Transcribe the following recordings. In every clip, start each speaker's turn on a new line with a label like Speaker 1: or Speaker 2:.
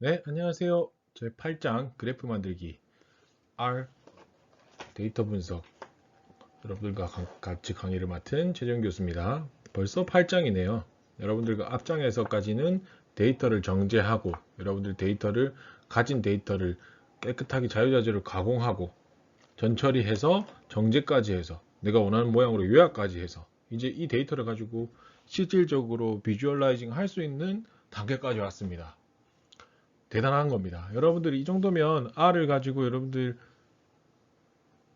Speaker 1: 네, 안녕하세요. 제 8장 그래프 만들기 R 데이터 분석 여러분들과 같이 강의를 맡은 최정 교수입니다. 벌써 8장이네요. 여러분들과 앞장에서까지는 데이터를 정제하고 여러분들 데이터를 가진 데이터를 깨끗하게 자유자재로 가공하고 전처리해서 정제까지 해서 내가 원하는 모양으로 요약까지 해서 이제 이 데이터를 가지고 실질적으로 비주얼라이징 할 수 있는 단계까지 왔습니다. 대단한 겁니다. 여러분들이 이 정도면 R을 가지고 여러분들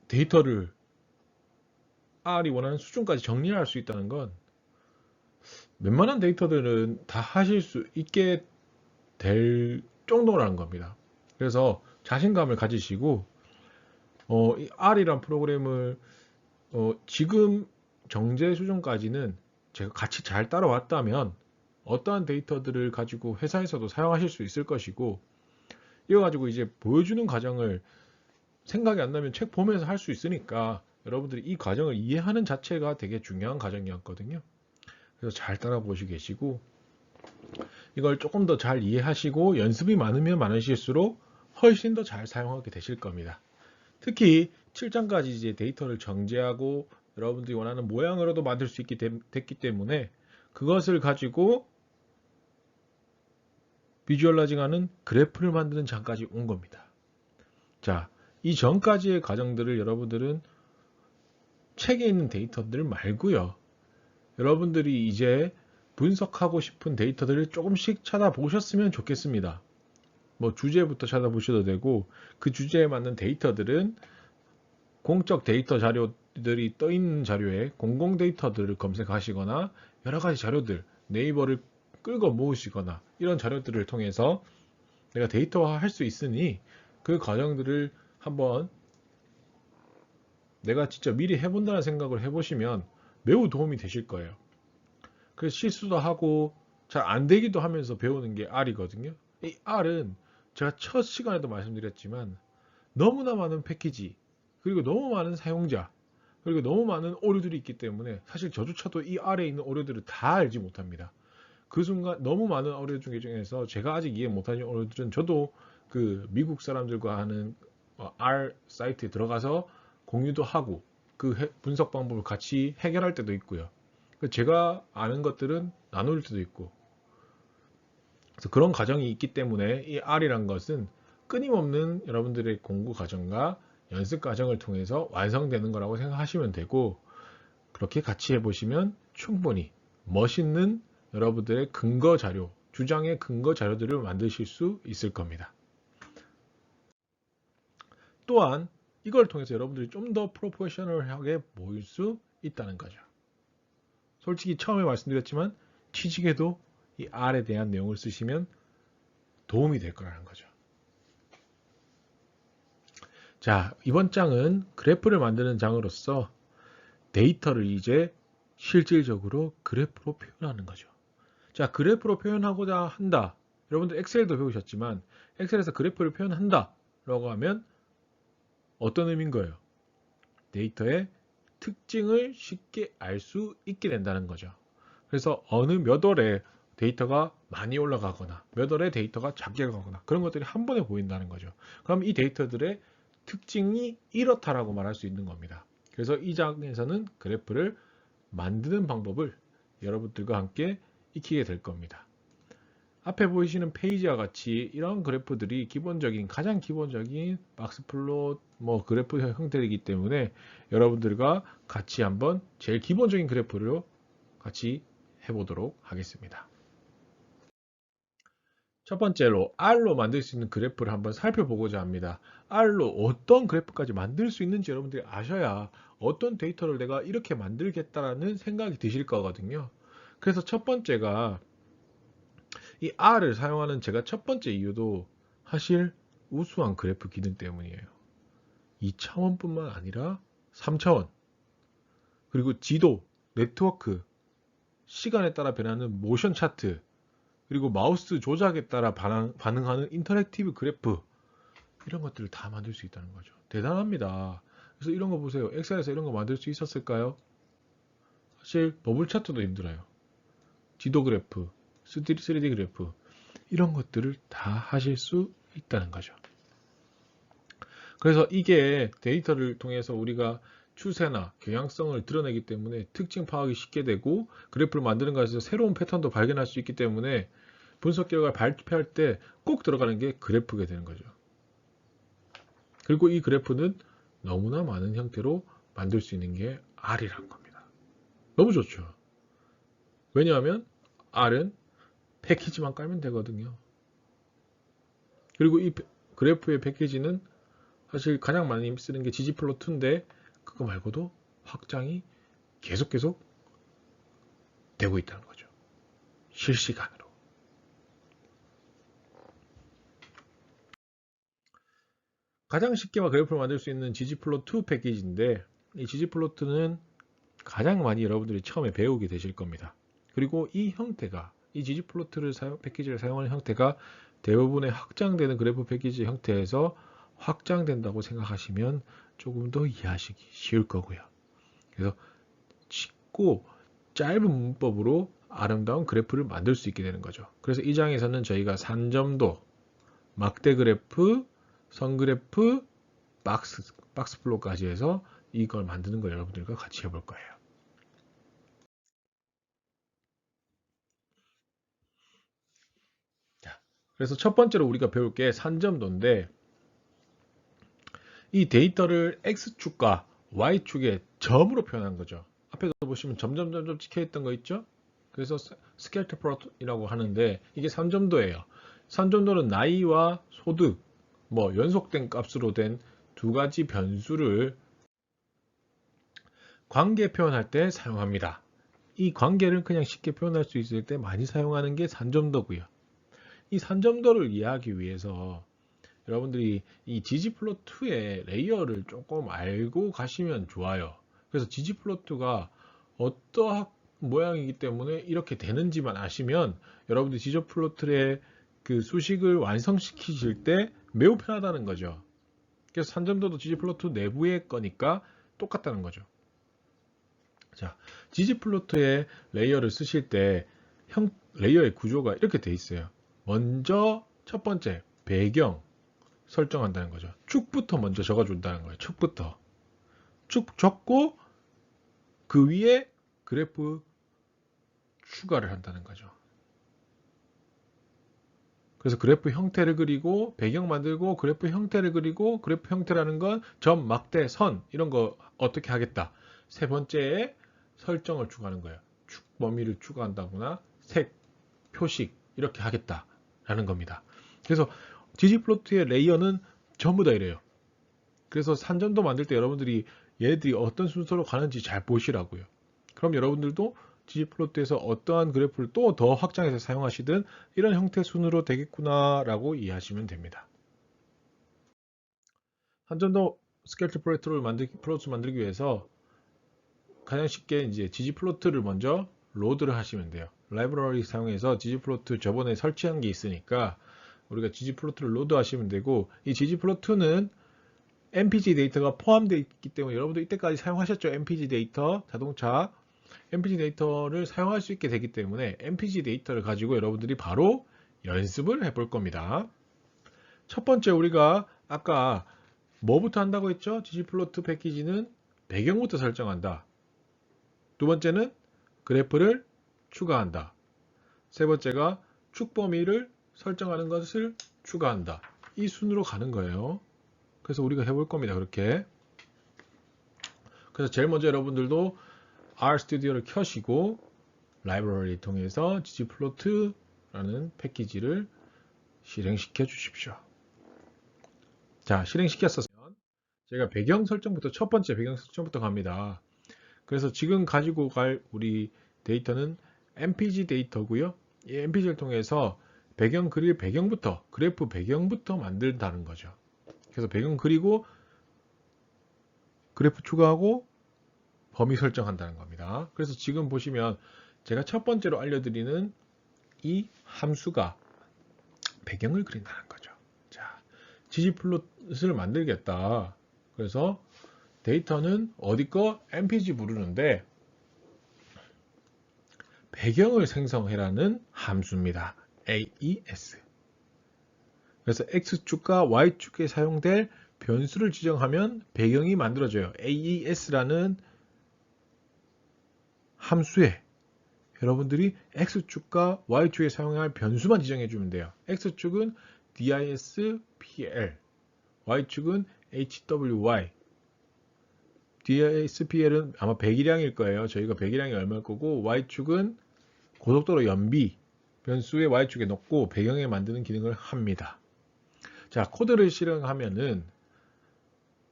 Speaker 1: 데이터를 R이 원하는 수준까지 정리할 수 있다는 건 웬만한 데이터들은 다 하실 수 있게 될 정도라는 겁니다. 그래서 자신감을 가지시고 이 R이란 프로그램을 지금 정제 수준까지는 제가 같이 잘 따라왔다면 어떠한 데이터들을 가지고 회사에서도 사용하실 수 있을 것이고 이거 가지고 이제 보여주는 과정을 생각이 안 나면 책 보면서 할 수 있으니까 여러분들이 이 과정을 이해하는 자체가 되게 중요한 과정이었거든요. 그래서 잘 따라 보시고 계시고 이걸 조금 더 잘 이해하시고 연습이 많으면 많으실수록 훨씬 더 잘 사용하게 되실 겁니다. 특히 7장까지 이제 데이터를 정제하고 여러분들이 원하는 모양으로도 만들 수 있게 됐기 때문에 그것을 가지고 비주얼라이징하는 그래프를 만드는 장까지 온 겁니다. 자, 이 전까지의 과정들을 여러분들은 책에 있는 데이터들 말고요. 여러분들이 이제 분석하고 싶은 데이터들을 조금씩 찾아보셨으면 좋겠습니다. 뭐 주제부터 찾아보셔도 되고 그 주제에 맞는 데이터들은 공적 데이터 자료들이 떠 있는 자료에 공공 데이터들을 검색하시거나 여러 가지 자료들 네이버를 끌고 모으시거나 이런 자료들을 통해서 내가 데이터화 할 수 있으니 그 과정들을 한번 내가 진짜 미리 해본다는 생각을 해보시면 매우 도움이 되실 거예요. 그래서 실수도 하고 잘 안 되기도 하면서 배우는 게 R이거든요. 이 R은 제가 첫 시간에도 말씀드렸지만 너무나 많은 패키지 그리고 너무 많은 사용자 그리고 너무 많은 오류들이 있기 때문에 사실 저조차도 이 R에 있는 오류들을 다 알지 못합니다. 그 순간 너무 많은 오류 중에서 제가 아직 이해 못하는 오류들은 저도 그 미국 사람들과 하는 R 사이트에 들어가서 공유도 하고 그 분석 방법을 같이 해결할 때도 있고요. 제가 아는 것들은 나눌 때도 있고 그래서 그런 과정이 있기 때문에 이 R이란 것은 끊임없는 여러분들의 공부 과정과 연습 과정을 통해서 완성되는 거라고 생각하시면 되고 그렇게 같이 해보시면 충분히 멋있는 여러분들의 근거 자료, 주장의 근거 자료들을 만드실 수 있을 겁니다. 또한 이걸 통해서 여러분들이 좀 더 프로페셔널하게 보일 수 있다는 거죠. 솔직히 처음에 말씀드렸지만 취직에도 이 R에 대한 내용을 쓰시면 도움이 될 거라는 거죠. 자, 이번 장은 그래프를 만드는 장으로서 데이터를 이제 실질적으로 그래프로 표현하는 거죠. 자, 그래프로 표현하고자 한다. 여러분들 엑셀도 배우셨지만 엑셀에서 그래프를 표현한다 라고 하면 어떤 의미인 거예요? 데이터의 특징을 쉽게 알 수 있게 된다는 거죠. 그래서 어느 몇 월에 데이터가 많이 올라가거나 몇 월에 데이터가 작게 가거나 그런 것들이 한 번에 보인다는 거죠. 그럼 이 데이터들의 특징이 이렇다라고 말할 수 있는 겁니다. 그래서 이 장에서는 그래프를 만드는 방법을 여러분들과 함께 익히게 될 겁니다. 앞에 보이시는 페이지와 같이 이런 그래프들이 가장 기본적인 박스플롯 그래프 형태이기 때문에 여러분들과 같이 한번 제일 기본적인 그래프를 같이 해보도록 하겠습니다. 첫 번째로 R로 만들 수 있는 그래프를 한번 살펴보고자 합니다. R로 어떤 그래프까지 만들 수 있는지 여러분들이 아셔야 어떤 데이터를 내가 이렇게 만들겠다라는 생각이 드실 거거든요. 그래서 첫 번째가 이 R을 사용하는 제가 첫 번째 이유도 사실 우수한 그래프 기능 때문이에요. 2차원뿐만 아니라 3차원 그리고 지도, 네트워크, 시간에 따라 변하는 모션 차트 그리고 마우스 조작에 따라 반응하는 인터랙티브 그래프 이런 것들을 다 만들 수 있다는 거죠. 대단합니다. 그래서 이런 거 보세요. 엑셀에서 이런 거 만들 수 있었을까요? 사실 버블 차트도 힘들어요. 지도 그래프, 3D 그래프 이런 것들을 다 하실 수 있다는 거죠. 그래서 이게 데이터를 통해서 우리가 추세나 경향성을 드러내기 때문에 특징 파악이 쉽게 되고 그래프를 만드는 것에서 새로운 패턴도 발견할 수 있기 때문에 분석 결과를 발표할 때 꼭 들어가는 게 그래프가 되는 거죠. 그리고 이 그래프는 너무나 많은 형태로 만들 수 있는 게 R이라는 겁니다. 너무 좋죠. 왜냐하면 R은 패키지만 깔면 되거든요. 그리고 이 그래프의 패키지는 사실 가장 많이 쓰는 게 ggplot2인데 그거 말고도 확장이 계속 되고 있다는 거죠. 실시간으로. 가장 쉽게 그래프를 만들 수 있는 ggplot2 패키지인데 이 ggplot는 가장 많이 여러분들이 처음에 배우게 되실 겁니다. 그리고 이 형태가 이 ggplot를 패키지를 사용하는 형태가 대부분의 확장되는 그래프 패키지 형태에서 확장된다고 생각하시면 조금 더 이해하시기 쉬울 거고요. 그래서 쉽고 짧은 문법으로 아름다운 그래프를 만들 수 있게 되는 거죠. 그래서 이 장에서는 저희가 산점도, 막대 그래프, 선 그래프, 박스 플롯까지 해서 이걸 만드는 걸 여러분들과 같이 해볼 거예요. 자, 그래서 첫 번째로 우리가 배울 게 산점도인데 이 데이터를 X축과 Y축의 점으로 표현한 거죠. 앞에도 보시면 점점 찍혀 있던 거 있죠? 그래서 스케일터 플롯이라고 하는데 이게 산점도예요. 산점도는 나이와 소득, 연속된 값으로 된 두 가지 변수를 관계 표현할 때 사용합니다. 이 관계를 그냥 쉽게 표현할 수 있을 때 많이 사용하는 게 산점도고요. 이 산점도를 이해하기 위해서 여러분들이 이 ggplot2의 레이어를 조금 알고 가시면 좋아요. 그래서 ggplot2가 어떠한 모양이기 때문에 이렇게 되는지만 아시면 여러분들이 ggplot의 그 수식을 완성시키실 때 매우 편하다는 거죠. 그래서 산점도도 ggplot2 내부의 거니까 똑같다는 거죠. 자, ggplot의 레이어를 쓰실 때 레이어의 구조가 이렇게 돼 있어요. 먼저 첫 번째 배경 설정한다는 거죠. 축부터 먼저 적어준다는 거예요. 축부터. 축 적고 그 위에 그래프 추가를 한다는 거죠. 그래서 그래프 형태를 그리고 배경 만들고 그래프 형태를 그리고 그래프 형태라는 건 점, 막대, 선 이런 거 어떻게 하겠다. 세 번째에 설정을 추가하는 거예요. 축 범위를 추가한다거나 색, 표식 이렇게 하겠다라는 겁니다. 그래서 ggplot의 레이어는 전부 다 이래요. 그래서 산점도 만들 때 여러분들이 얘네들이 어떤 순서로 가는지 잘 보시라고요. 그럼 여러분들도 ggplot에서 어떠한 그래프를 또 더 확장해서 사용하시든 이런 형태 순으로 되겠구나 라고 이해하시면 됩니다. 산점도 스케일트 플로트를 만들기 위해서 가장 쉽게 이제 ggplot를 먼저 로드를 하시면 돼요. 라이브러리 사용해서 ggplot 저번에 설치한 게 있으니까 우리가 ggplot를 로드 하시면 되고 이 ggplot는 mpg 데이터가 포함되어 있기 때문에 여러분들 이때까지 사용하셨죠? mpg 데이터, 자동차 mpg 데이터를 사용할 수 있게 되기 때문에 mpg 데이터를 가지고 여러분들이 바로 연습을 해볼 겁니다. 첫 번째 우리가 아까 뭐부터 한다고 했죠? ggplot 패키지는 배경부터 설정한다. 두 번째는 그래프를 추가한다. 세 번째가 축 범위를 설정하는 것을 추가한다. 이 순으로 가는 거예요. 그래서 우리가 해볼 겁니다. 그렇게. 그래서 제일 먼저 여러분들도 RStudio를 켜시고 라이브러리 통해서 ggplot라는 패키지를 실행시켜 주십시오. 자, 실행시켰으면 제가 배경 설정부터 첫 번째 배경 설정부터 갑니다. 그래서 지금 가지고 갈 우리 데이터는 mpg 데이터고요. 이 mpg를 통해서 배경 그릴 배경부터 그래프 배경부터 만든다는 거죠. 그래서 배경 그리고 그래프 추가하고 범위 설정한다는 겁니다. 그래서 지금 보시면 제가 첫 번째로 알려드리는 이 함수가 배경을 그린다는 거죠. 자, ggplot을 만들겠다. 그래서 데이터는 어디 거 mpg 부르는데 배경을 생성해라는 함수입니다. AES. 그래서 X축과 Y축에 사용될 변수를 지정하면 배경이 만들어져요. AES라는 함수에 여러분들이 X축과 Y축에 사용할 변수만 지정해 주면 돼요. X축은 displ, Y축은 hwy. dispL은 아마 배기량일 거예요. 저희가 배기량이 얼마일 거고, Y축은 고속도로 연비 변수의 Y축에 넣고 배경에 만드는 기능을 합니다. 자, 코드를 실행하면은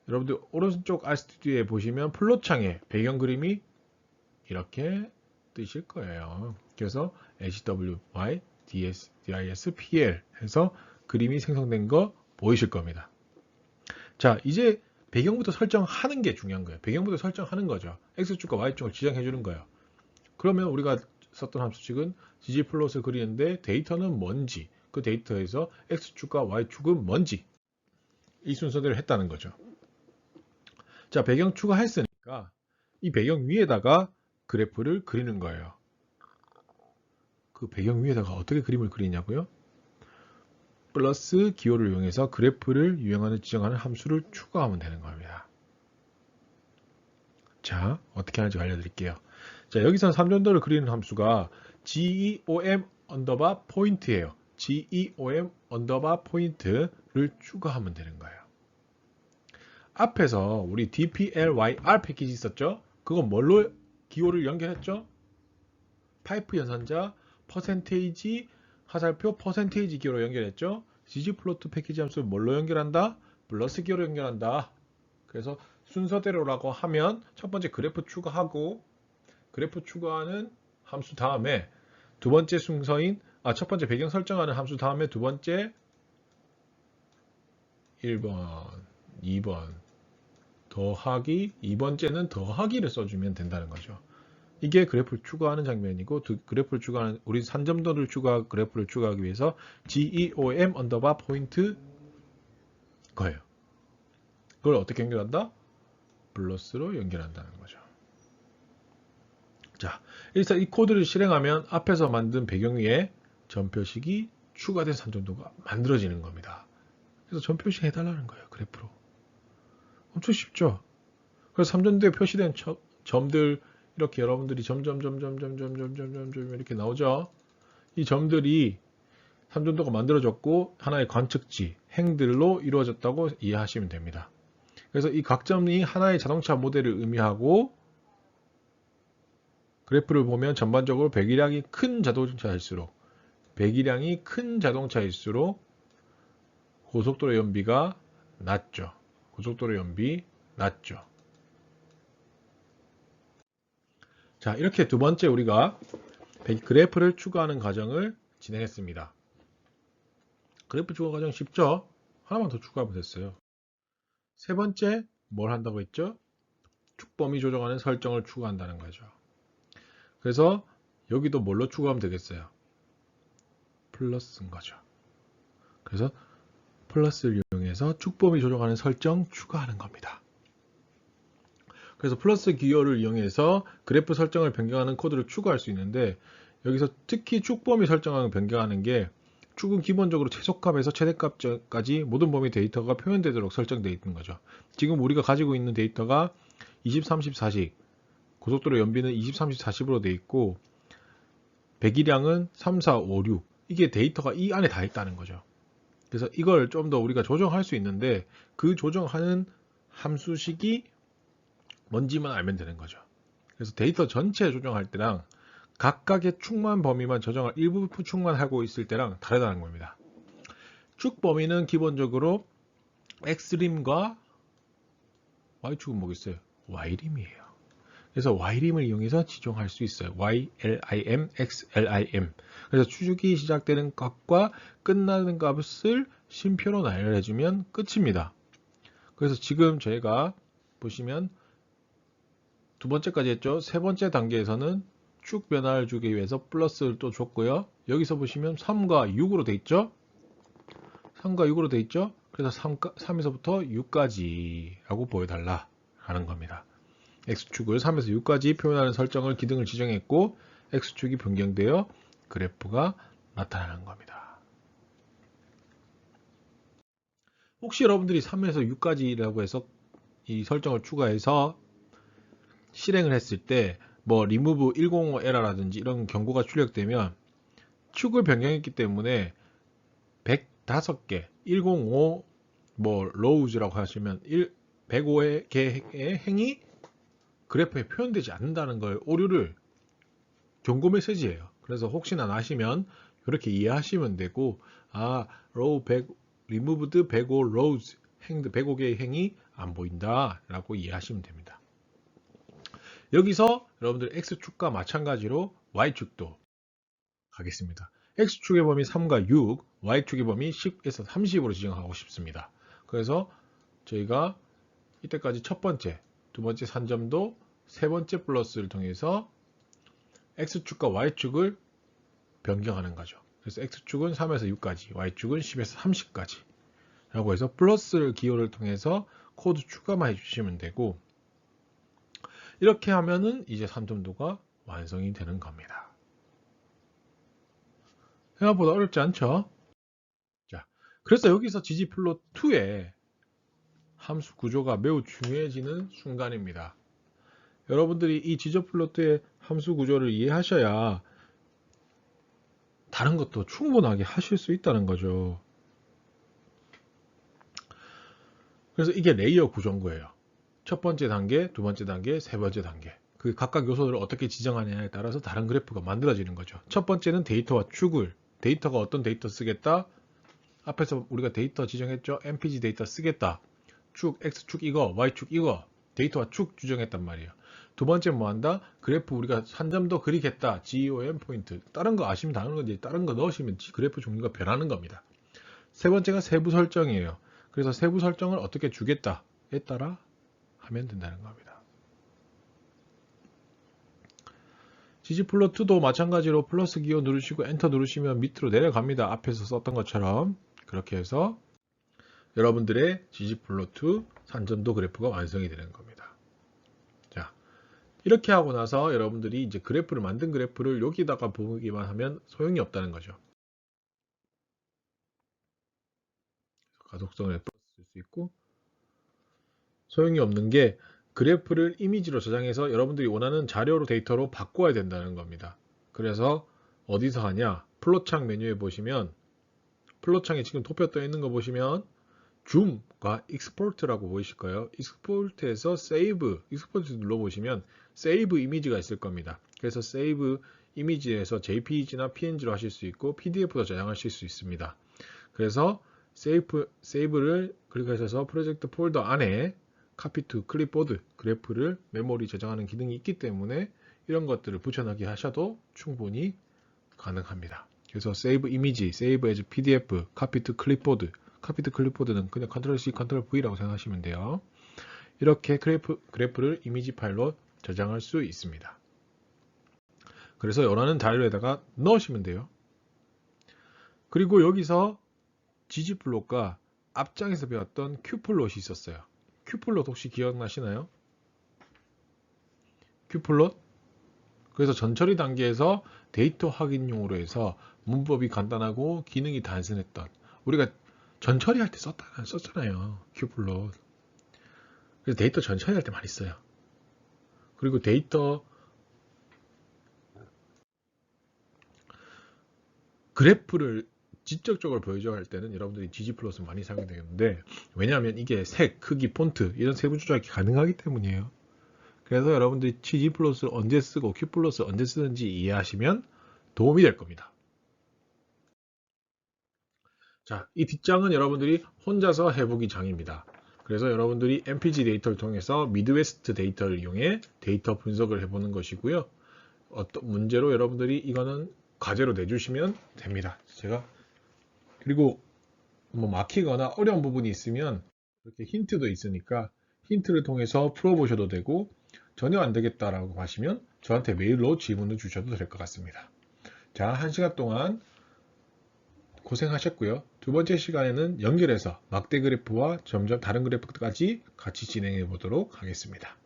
Speaker 1: 여러분들 오른쪽 RStu디오에 보시면 플롯창에 배경 그림이 이렇게 뜨실 거예요. 그래서 HWY, DISPL 해서 그림이 생성된 거 보이실 겁니다. 자, 이제 배경부터 설정하는 게 중요한 거예요. 배경부터 설정하는 거죠. X축과 Y축을 지정해 주는 거예요. 그러면 우리가 썼던 함수식은 gg플롯을 그리는데 데이터는 뭔지, 그 데이터에서 X축과 Y축은 뭔지, 이 순서대로 했다는 거죠. 자, 배경 추가했으니까 이 배경 위에다가 그래프를 그리는 거예요. 그 배경 위에다가 어떻게 그림을 그리냐고요? 플러스 기호를 이용해서 그래프를 유형하는 지정하는 함수를 추가하면 되는 겁니다. 자, 어떻게 하는지 알려드릴게요. 자, 여기서 3점도를 그리는 함수가 geom 언더바 포인트예요. geom 언더바 포인트를 추가하면 되는 거예요. 앞에서 우리 dplyr 패키지 있었죠? 그건 뭘로 기호를 연결했죠? 파이프 연산자 퍼센테이지 화살표 퍼센테이지 기호로 연결했죠? gg플로트 패키지 함수를 뭘로 연결한다? 플러스 기호로 연결한다. 그래서 순서대로라고 하면 첫 번째 그래프 추가하고, 그래프 추가하는 함수 다음에 두 번째 순서인 첫 번째 배경 설정하는 함수 다음에 두 번째 1번, 2번 더하기, 2번째는 더하기를 써주면 된다는 거죠. 이게 그래프를 추가하는 장면이고, 그래프를 추가하는, 우리 산점도를 그래프를 추가하기 위해서 geom 언더바 포인트 거예요. 그걸 어떻게 연결한다? 플러스로 연결한다는 거죠. 자, 일단 이 코드를 실행하면 앞에서 만든 배경 위에 전표식이 추가된 산점도가 만들어지는 겁니다. 그래서 전표식 해달라는 거예요. 그래프로. 엄청 쉽죠? 그래서 삼점도에 표시된 점들, 이렇게 여러분들이 점점 이렇게 나오죠? 이 점들이 삼점도가 만들어졌고 하나의 관측지, 행들로 이루어졌다고 이해하시면 됩니다. 그래서 이 각 점이 하나의 자동차 모델을 의미하고, 그래프를 보면 전반적으로 배기량이 큰 자동차일수록 고속도로 연비가 낮죠. 고속도로 연비 낮죠. 자, 이렇게 두 번째 우리가 그래프를 추가하는 과정을 진행했습니다. 그래프 추가 과정 쉽죠? 하나만 더 추가하면 됐어요. 세 번째 뭘 한다고 했죠? 축범위 조정하는 설정을 추가한다는 거죠. 그래서 여기도 뭘로 추가하면 되겠어요? 플러스인 거죠. 그래서 플러스를 이용해서 축범위 조정하는 설정 추가하는 겁니다. 그래서 플러스 기호를 이용해서 그래프 설정을 변경하는 코드를 추가할 수 있는데, 여기서 특히 축범위 설정을 변경하는 게, 축은 기본적으로 최소값에서 최대값까지 모든 범위 데이터가 표현되도록 설정되어 있는 거죠. 지금 우리가 가지고 있는 데이터가 20, 30, 40, 고속도로 연비는 20, 30, 40으로 되어 있고, 배기량은 3, 4, 5, 6, 이게 데이터가 이 안에 다 있다는 거죠. 그래서 이걸 좀 더 우리가 조정할 수 있는데, 그 조정하는 함수식이 뭔지만 알면 되는 거죠. 그래서 데이터 전체 조정할 때랑 각각의 축만 범위만 조정할 일부 축만 하고 있을 때랑 다르다는 겁니다. 축 범위는 기본적으로 X림과 Y축은 뭐겠어요? Y림이에요. 그래서 Y림을 이용해서 지정할 수 있어요. YLIM, XLIM. 그래서 추적이 시작되는 값과 끝나는 값을 쉼표로 나열해주면 끝입니다. 그래서 지금 저희가 보시면 두 번째까지 했죠. 세 번째 단계에서는 축 변화를 주기 위해서 플러스를 또 줬고요. 여기서 보시면 3과 6으로 돼 있죠. 3과 6으로 돼 있죠. 그래서 3에서부터 6까지 라고 보여달라 하는 겁니다. X축을 3에서 6까지 표현하는 설정을 기능을 지정했고, X축이 변경되어 그래프가 나타나는 겁니다. 혹시 여러분들이 3에서 6까지라고 해서 이 설정을 추가해서 실행을 했을 때 뭐 remove 105 에러라든지 이런 경고가 출력되면 축을 변경했기 때문에 105개 105 뭐 rows라고 하시면 105의 개의 행이 그래프에 표현되지 않는다는 걸 오류를 경고 메시지예요. 그래서 혹시나 나시면 이렇게 이해하시면 되고, row 100, removed 105 rows, 105개의 행이 안 보인다 라고 이해하시면 됩니다. 여기서 여러분들 X축과 마찬가지로 Y축도 가겠습니다. X축의 범위 3과 6, Y축의 범위 10에서 30으로 지정하고 싶습니다. 그래서 저희가 이때까지 첫 번째, 두 번째 산점도 세 번째 플러스를 통해서 X축과 Y축을 변경하는 거죠. 그래서 X축은 3에서 6까지, Y축은 10에서 30까지 라고 해서 플러스 기호를 통해서 코드 추가만 해주시면 되고, 이렇게 하면은 이제 산점도가 완성이 되는 겁니다. 생각보다 어렵지 않죠? 자, 그래서 여기서 ggplot2의 함수 구조가 매우 중요해지는 순간입니다. 여러분들이 이 ggplot의 함수 구조를 이해하셔야 다른 것도 충분하게 하실 수 있다는 거죠. 그래서 이게 레이어 구조인 거예요. 첫 번째 단계, 두 번째 단계, 세 번째 단계. 그 각각 요소들을 어떻게 지정하느냐에 따라서 다른 그래프가 만들어지는 거죠. 첫 번째는 데이터와 축을, 데이터가 어떤 데이터 쓰겠다. 앞에서 우리가 데이터 지정했죠. mpg 데이터 쓰겠다. 축, x축 이거, y축 이거. 데이터와 축 지정했단 말이에요. 두 번째 뭐 한다? 그래프 우리가 산점도 그리겠다. GOM 포인트. 다른 거 아시면 다른 건지 다른 거 넣으시면 그래프 종류가 변하는 겁니다. 세 번째가 세부 설정이에요. 그래서 세부 설정을 어떻게 주겠다에 따라 하면 된다는 겁니다. ggplot2도 마찬가지로 플러스 기호 누르시고 엔터 누르시면 밑으로 내려갑니다. 앞에서 썼던 것처럼 그렇게 해서 여러분들의 ggplot2 산점도 그래프가 완성이 되는 겁니다. 자, 이렇게 하고 나서 여러분들이 이제 그래프를 만든 그래프를 여기다가 보기만 하면 소용이 없다는 거죠. 가독성을 플러스 쓸 수 있고, 소용이 없는 게 그래프를 이미지로 저장해서 여러분들이 원하는 자료로 데이터로 바꿔야 된다는 겁니다. 그래서 어디서 하냐? 플롯창 메뉴에 보시면 플롯창에 지금 도표 떠 있는 거 보시면 줌과 익스포트라고 보이실 거예요. 익스포트에서 세이브, 익스포트 눌러보시면 세이브 이미지가 있을 겁니다. 그래서 세이브 이미지에서 JPEG나 PNG로 하실 수 있고 PDF도 저장하실 수 있습니다. 그래서 세이브를 클릭하셔서 프로젝트 폴더 안에 카피 투 클립보드 그래프를 메모리 저장하는 기능이 있기 때문에 이런 것들을 붙여넣기 하셔도 충분히 가능합니다. 그래서 세이브 이미지, 세이브 에즈 PDF, 카피 투 클립보드, 카피 투 클립보드는 그냥 컨트롤 C, 컨트롤 V라고 생각하시면 돼요. 이렇게 그래프를 이미지 파일로 저장할 수 있습니다. 그래서 원하는 자료에다가 넣으시면 돼요. 그리고 여기서 ggplot과 앞장에서 배웠던 qplot이 있었어요. qplot 혹시 기억나시나요? qplot? 그래서 전처리 단계에서 데이터 확인용으로 해서 문법이 간단하고 기능이 단순했던, 우리가 전처리할 때 썼잖아요. qplot. 그래서 데이터 전처리할 때 많이 써요. 그리고 데이터 그래프를 직접적으로 보여줘야 할 때는 여러분들이 ggplot을 많이 사용이 되는데, 왜냐하면 이게 색, 크기, 폰트 이런 세부 조작이 가능하기 때문이에요. 그래서 여러분들이 ggplot을 언제 쓰고 qplot을 언제 쓰는지 이해하시면 도움이 될 겁니다. 자, 이 뒷장은 여러분들이 혼자서 해보기 장입니다. 그래서 여러분들이 mpg 데이터를 통해서 미드웨스트 데이터를 이용해 데이터 분석을 해보는 것이고요. 어떤 문제로 여러분들이 이거는 과제로 내주시면 됩니다. 제가 그리고 뭐 막히거나 어려운 부분이 있으면 이렇게 힌트도 있으니까 힌트를 통해서 풀어보셔도 되고, 전혀 안 되겠다라고 하시면 저한테 메일로 질문을 주셔도 될 것 같습니다. 자, 1시간 동안 고생하셨고요. 두 번째 시간에는 연결해서 막대 그래프와 점점 다른 그래프까지 같이 진행해 보도록 하겠습니다.